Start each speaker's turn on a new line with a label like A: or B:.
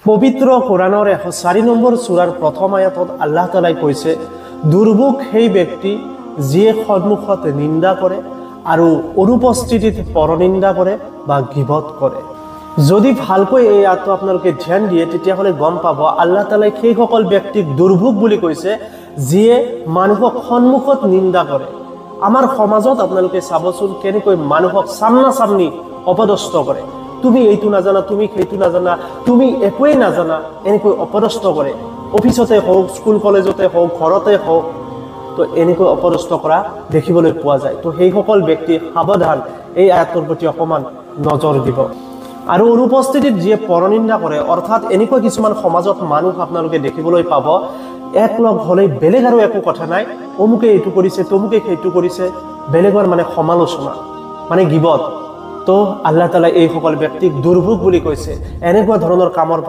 A: পবিত্ৰ কোৰাণৰ 104 নম্বৰ সূৰাৰ প্ৰথম আয়াতত আল্লাহ তাআলাই কৈছে, দুৰ্ভোগ সেই ব্যক্তি যিয়ে সন্মুখত নিন্দা কৰে আৰু অনুপস্থিতিত পৰনিন্দা কৰে বা গীবত কৰে। যদি ভালকৈ এই আয়াতটো আপোনালোকে ধ্যান দিয়ে তেতিয়াহ'লে গম পাব আল্লাহ তাআলাই সেই সকল ব্যক্তিক দুৰ্ভোগ বুলি কৈছে যিয়ে মানুহক সন্মুখত নিন্দা কৰে। আমাৰ সমাজত আপোনালোকে চাবচোন কেনেকৈ মানুহক সামনাসামনি অপদস্থ কৰে। তুমি এইটো নাজানা, তুমি সেইটো নাজানা, তুমি একোৱেই নাজানা, এনেকৈ অপদস্থ কৰে। অফিচতে হওক, স্কুল কলেজতে হওক, ঘৰতে হওক, তো এনেকৈ অপদস্থ কৰা দেখিবলৈ পোৱা যায়। তো সেই সকল ব্যক্তি সাৱধান, এই আয়াতৰ প্ৰতি অকণমান নজৰ দিব। আৰু অনুপস্থিতিত যিয়ে পৰনিন্দা কৰে, অৰ্থাৎ এনেকুৱা কিছুমান সমাজত মানুহ আপোনালোকে দেখিবলৈ পাব, একলগ হ'লে বেলেগ আৰু একো কথা নাই, অমুকে এইটো কৰিছে, তমুকে সেইটো কৰিছে, বেলেগৰ মানে সমালোচনা, মানে গীবত। তো আল্লাহ তাআলাই এই সকল ব্যক্তিক দুৰ্ভোগ বুলি কৈছে। এনেকুৱা ধৰণৰ কামৰ